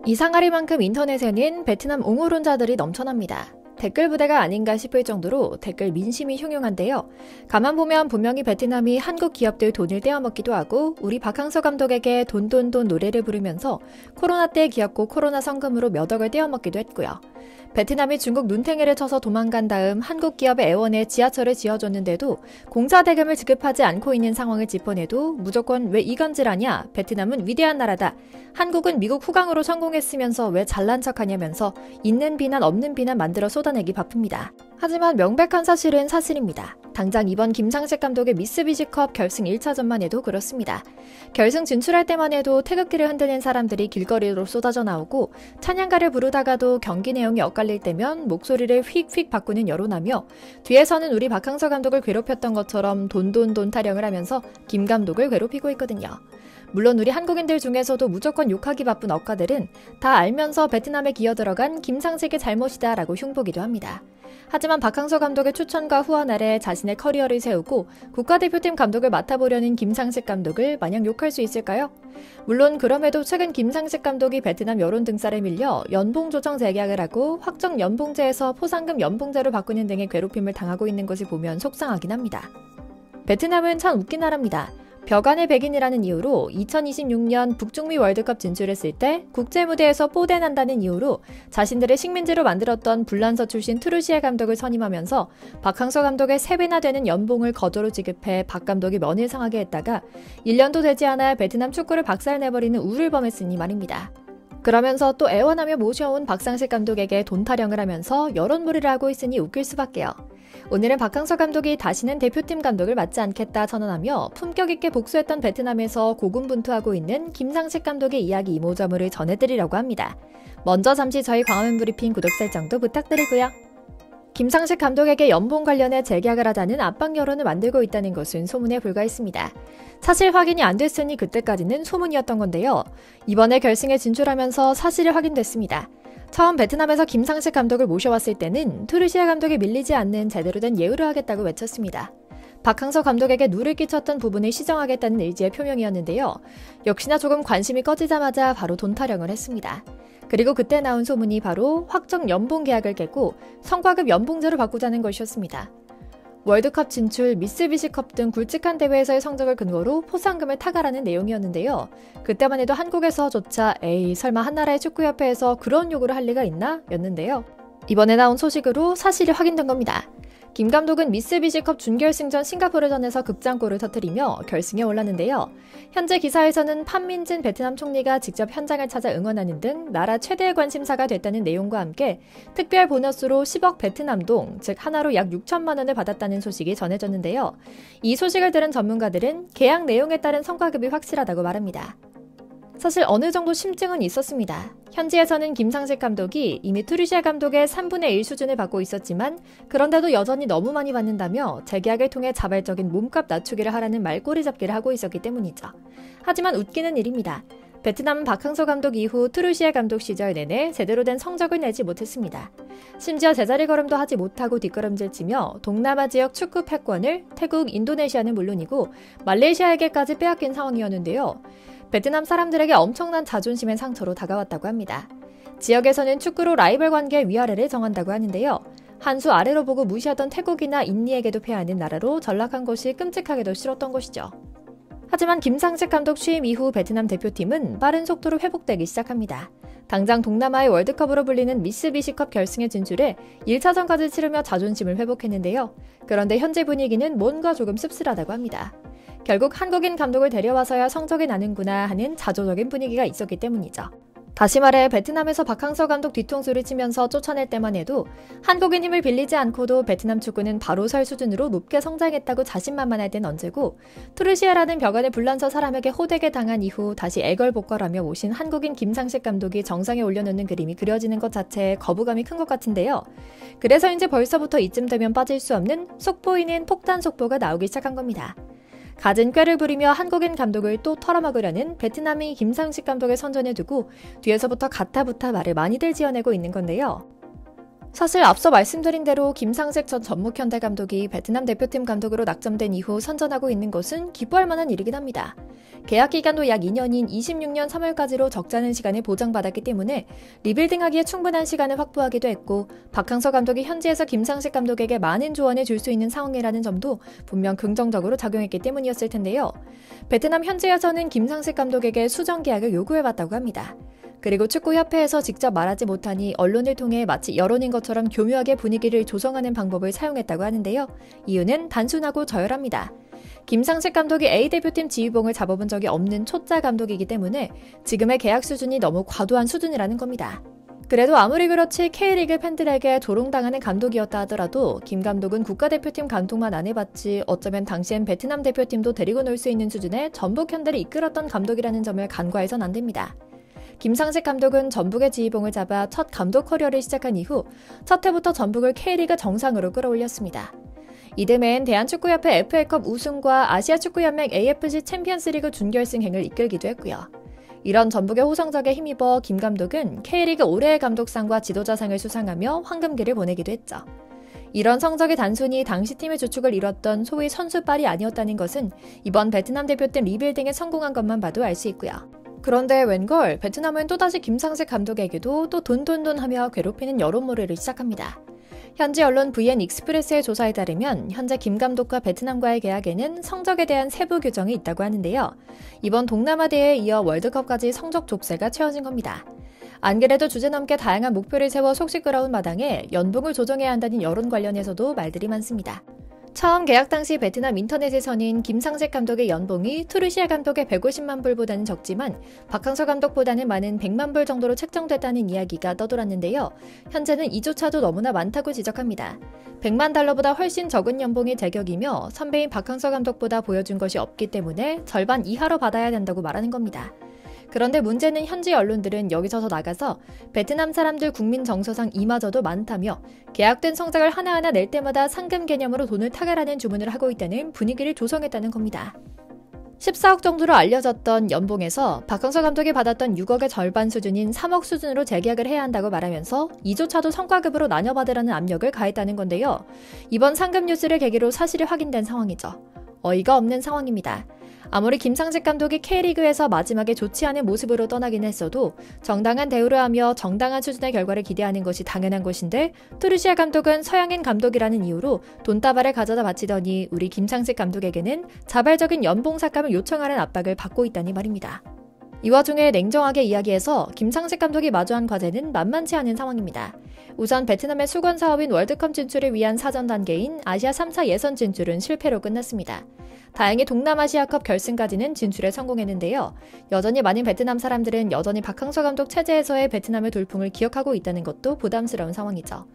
이상하리만큼 인터넷에는 베트남 옹호론자들이 넘쳐납니다. 댓글 부대가 아닌가 싶을 정도로 댓글 민심이 흉흉한데요. 가만 보면 분명히 베트남이 한국 기업들 돈을 떼어먹기도 하고 우리 박항서 감독에게 돈 노래를 부르면서 코로나 때 기업고 코로나 성금으로 몇 억을 떼어먹기도 했고요. 베트남이 중국 눈탱이를 쳐서 도망간 다음 한국 기업의 애원에 지하철을 지어줬는데도 공사 대금을 지급하지 않고 있는 상황을 짚어내도 무조건 왜 이간질하냐, 베트남은 위대한 나라다, 한국은 미국 후광으로 성공했으면서 왜 잘난 척하냐면서 있는 비난 없는 비난 만들어 쏟아내기 바쁩니다. 하지만 명백한 사실은 사실입니다. 당장 이번 김상식 감독의 미쓰비시컵 결승 1차전만 해도 그렇습니다. 결승 진출할 때만 해도 태극기를 흔드는 사람들이 길거리로 쏟아져 나오고 찬양가를 부르다가도 경기 내용이 엇갈릴 때면 목소리를 휙휙 바꾸는 여론하며 뒤에서는 우리 박항서 감독을 괴롭혔던 것처럼 돈 타령을 하면서 김 감독을 괴롭히고 있거든요. 물론 우리 한국인들 중에서도 무조건 욕하기 바쁜 억가들은 다 알면서 베트남에 기어들어간 김상식의 잘못이다 라고 흉보기도 합니다. 하지만 박항서 감독의 추천과 후원 아래 자신의 커리어를 세우고 국가대표팀 감독을 맡아보려는 김상식 감독을 마냥 욕할 수 있을까요? 물론 그럼에도 최근 김상식 감독이 베트남 여론 등살에 밀려 연봉 조정 재계약을 하고 확정 연봉제에서 포상금 연봉제로 바꾸는 등의 괴롭힘을 당하고 있는 것을 보면 속상하긴 합니다. 베트남은 참 웃긴 나라입니다. 벽안의 백인이라는 이유로 2026년 북중미 월드컵 진출했을 때 국제무대에서 뽀대난다는 이유로 자신들의 식민지로 만들었던 불란서 출신 트루시에 감독을 선임하면서 박항서 감독의 3배나 되는 연봉을 거저로 지급해 박 감독이 면을 상하게 했다가 1년도 되지 않아 베트남 축구를 박살내버리는 우를 범했으니 말입니다. 그러면서 또 애원하며 모셔온 박상식 감독에게 돈 타령을 하면서 여론몰이를 하고 있으니 웃길 수밖에요. 오늘은 박항서 감독이 다시는 대표팀 감독을 맡지 않겠다 선언하며 품격 있게 복수했던 베트남에서 고군분투하고 있는 김상식 감독의 이야기 이모저모를 전해드리려고 합니다. 먼저 잠시 저희 광화문 브리핑 구독 설정도 부탁드리고요. 김상식 감독에게 연봉 관련해 재계약을 하자는 압박 여론을 만들고 있다는 것은 소문에 불과했습니다. 사실 확인이 안 됐으니 그때까지는 소문이었던 건데요. 이번에 결승에 진출하면서 사실이 확인됐습니다. 처음 베트남에서 김상식 감독을 모셔왔을 때는 트루시아 감독이 밀리지 않는 제대로 된 예우를 하겠다고 외쳤습니다. 박항서 감독에게 누를 끼쳤던 부분을 시정하겠다는 의지의 표명이었는데요. 역시나 조금 관심이 꺼지자마자 바로 돈 타령을 했습니다. 그리고 그때 나온 소문이 바로 확정 연봉 계약을 깨고 성과급 연봉제로 바꾸자는 것이었습니다. 월드컵 진출, 미쓰비시컵 등 굵직한 대회에서의 성적을 근거로 포상금을 타가라는 내용이었는데요. 그때만 해도 한국에서조차 에이 설마 한나라의 축구협회에서 그런 요구를 할 리가 있나? 였는데요. 이번에 나온 소식으로 사실이 확인된 겁니다. 김 감독은 미쓰비시컵 준결승전 싱가포르전에서 극장골을 터뜨리며 결승에 올랐는데요. 현재 기사에서는 판민진 베트남 총리가 직접 현장을 찾아 응원하는 등 나라 최대의 관심사가 됐다는 내용과 함께 특별 보너스로 10억 베트남동, 즉 하나로 약 6천만 원을 받았다는 소식이 전해졌는데요. 이 소식을 들은 전문가들은 계약 내용에 따른 성과급이 확실하다고 말합니다. 사실 어느 정도 심증은 있었습니다. 현지에서는 김상식 감독이 이미 트루시아 감독의 3분의 1 수준을 받고 있었지만 그런데도 여전히 너무 많이 받는다며 재계약을 통해 자발적인 몸값 낮추기를 하라는 말꼬리 잡기를 하고 있었기 때문이죠. 하지만 웃기는 일입니다. 베트남은 박항서 감독 이후 트루시아 감독 시절 내내 제대로 된 성적을 내지 못했습니다. 심지어 제자리 걸음도 하지 못하고 뒷걸음질치며 동남아 지역 축구 패권을 태국, 인도네시아는 물론이고 말레이시아에게까지 빼앗긴 상황이었는데요. 베트남 사람들에게 엄청난 자존심의 상처로 다가왔다고 합니다. 지역에서는 축구로 라이벌 관계 위아래를 정한다고 하는데요. 한 수 아래로 보고 무시하던 태국이나 인니에게도 패하는 나라로 전락한 것이 끔찍하게도 싫었던 것이죠. 하지만 김상식 감독 취임 이후 베트남 대표팀은 빠른 속도로 회복되기 시작합니다. 당장 동남아의 월드컵으로 불리는 미쓰비시컵 결승에 진출해 1차전까지 치르며 자존심을 회복했는데요. 그런데 현재 분위기는 뭔가 조금 씁쓸하다고 합니다. 결국 한국인 감독을 데려와서야 성적이 나는구나 하는 자조적인 분위기가 있었기 때문이죠. 다시 말해 베트남에서 박항서 감독 뒤통수를 치면서 쫓아낼 때만 해도 한국인 힘을 빌리지 않고도 베트남 축구는 바로 설 수준으로 높게 성장했다고 자신만만할 땐 언제고 트루시아라는 벽안에 불란서 사람에게 호되게 당한 이후 다시 애걸복걸하며 모신 한국인 김상식 감독이 정상에 올려놓는 그림이 그려지는 것 자체에 거부감이 큰 것 같은데요. 그래서인지 벌써부터 이쯤 되면 빠질 수 없는 속보이는 폭탄 속보가 나오기 시작한 겁니다. 갖은 꾀를 부리며 한국인 감독을 또 털어먹으려는 베트남이 김상식 감독을 선전해 두고 뒤에서부터 가타부타 말을 많이들 지어내고 있는 건데요. 사실 앞서 말씀드린 대로 김상식 전 전북현대 감독이 베트남 대표팀 감독으로 낙점된 이후 선전하고 있는 것은 기뻐할 만한 일이긴 합니다. 계약 기간도 약 2년인 26년 3월까지로 적잖은 시간을 보장받았기 때문에 리빌딩하기에 충분한 시간을 확보하기도 했고 박항서 감독이 현지에서 김상식 감독에게 많은 조언을 줄 수 있는 상황이라는 점도 분명 긍정적으로 작용했기 때문이었을 텐데요. 베트남 현지에서는 김상식 감독에게 수정 계약을 요구해봤다고 합니다. 그리고 축구협회에서 직접 말하지 못하니 언론을 통해 마치 여론인 것처럼 교묘하게 분위기를 조성하는 방법을 사용했다고 하는데요. 이유는 단순하고 저열합니다. 김상식 감독이 A대표팀 지휘봉을 잡아본 적이 없는 초짜 감독이기 때문에 지금의 계약 수준이 너무 과도한 수준이라는 겁니다. 그래도 아무리 그렇지 K리그 팬들에게 조롱당하는 감독이었다 하더라도 김 감독은 국가대표팀 감독만 안 해봤지 어쩌면 당시엔 베트남 대표팀도 데리고 놀 수 있는 수준의 전북 현대를 이끌었던 감독이라는 점을 간과해선 안 됩니다. 김상식 감독은 전북의 지휘봉을 잡아 첫 감독 커리어를 시작한 이후 첫 해부터 전북을 K리그 정상으로 끌어올렸습니다. 이듬해엔 대한축구협회 FA컵 우승과 아시아축구연맹 AFC 챔피언스리그 준결승행을 이끌기도 했고요. 이런 전북의 호성적에 힘입어 김 감독은 K리그 올해의 감독상과 지도자상을 수상하며 황금기를 보내기도 했죠. 이런 성적이 단순히 당시 팀의 주축을 이뤘던 소위 선수빨이 아니었다는 것은 이번 베트남 대표팀 리빌딩에 성공한 것만 봐도 알 수 있고요. 그런데 웬걸 베트남은 또다시 김상식 감독에게도 또 돈 하며 괴롭히는 여론몰이를 시작합니다. 현지 언론 VN 익스프레스의 조사에 따르면 현재 김 감독과 베트남과의 계약에는 성적에 대한 세부 규정이 있다고 하는데요. 이번 동남아 대회에 이어 월드컵까지 성적 족쇄가 채워진 겁니다. 안 그래도 주제넘게 다양한 목표를 세워 속시 끌어온 마당에 연봉을 조정해야 한다는 여론 관련해서도 말들이 많습니다. 처음 계약 당시 베트남 인터넷에서는 김상식 감독의 연봉이 투르시아 감독의 150만 불보다는 적지만 박항서 감독보다는 많은 100만 불 정도로 책정됐다는 이야기가 떠돌았는데요. 현재는 이조차도 너무나 많다고 지적합니다. 100만 달러보다 훨씬 적은 연봉이 제격이며 선배인 박항서 감독보다 보여준 것이 없기 때문에 절반 이하로 받아야 된다고 말하는 겁니다. 그런데 문제는 현지 언론들은 여기서 더 나가서 베트남 사람들 국민 정서상 이마저도 많다며 계약된 성적을 하나하나 낼 때마다 상금 개념으로 돈을 타결하는 주문을 하고 있다는 분위기를 조성했다는 겁니다. 14억 정도로 알려졌던 연봉에서 박항서 감독이 받았던 6억의 절반 수준인 3억 수준으로 재계약을 해야 한다고 말하면서 이조차도 성과급으로 나눠받으라는 압력을 가했다는 건데요. 이번 상금 뉴스를 계기로 사실이 확인된 상황이죠. 어이가 없는 상황입니다. 아무리 김상식 감독이 K리그에서 마지막에 좋지 않은 모습으로 떠나긴 했어도 정당한 대우를 하며 정당한 수준의 결과를 기대하는 것이 당연한 것인데 투르시아 감독은 서양인 감독이라는 이유로 돈다발을 가져다 바치더니 우리 김상식 감독에게는 자발적인 연봉 삭감을 요청하는 압박을 받고 있다니 말입니다. 이 와중에 냉정하게 이야기해서 김상식 감독이 마주한 과제는 만만치 않은 상황입니다. 우선 베트남의 수건 사업인 월드컵 진출을 위한 사전 단계인 아시아 3사 예선 진출은 실패로 끝났습니다. 다행히 동남아시아컵 결승까지는 진출에 성공했는데요. 여전히 많은 베트남 사람들은 여전히 박항서 감독 체제에서의 베트남의 돌풍을 기억하고 있다는 것도 부담스러운 상황이죠.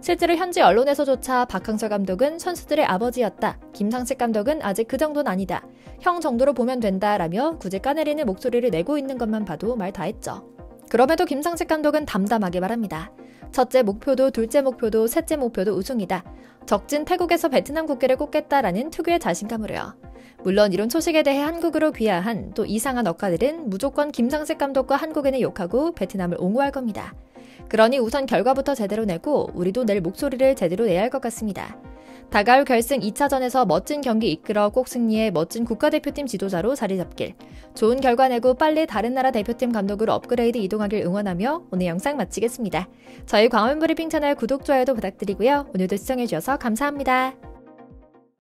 실제로 현지 언론에서조차 박항서 감독은 선수들의 아버지였다. 김상식 감독은 아직 그 정도는 아니다. 형 정도로 보면 된다라며 굳이 까내리는 목소리를 내고 있는 것만 봐도 말 다 했죠. 그럼에도 김상식 감독은 담담하게 말합니다. 첫째 목표도 둘째 목표도 셋째 목표도 우승이다. 적진 태국에서 베트남 국기를 꽂겠다라는 특유의 자신감으로요. 물론 이런 소식에 대해 한국으로 귀화한 또 이상한 억가들은 무조건 김상식 감독과 한국인을 욕하고 베트남을 옹호할 겁니다. 그러니 우선 결과부터 제대로 내고 우리도 낼 목소리를 제대로 내야 할 것 같습니다. 다가올 결승 2차전에서 멋진 경기 이끌어 꼭 승리해 멋진 국가대표팀 지도자로 자리 잡길. 좋은 결과 내고 빨리 다른 나라 대표팀 감독으로 업그레이드 이동하길 응원하며 오늘 영상 마치겠습니다. 저희 광화문 브리핑 채널 구독, 좋아요도 부탁드리고요. 오늘도 시청해주셔서 감사합니다.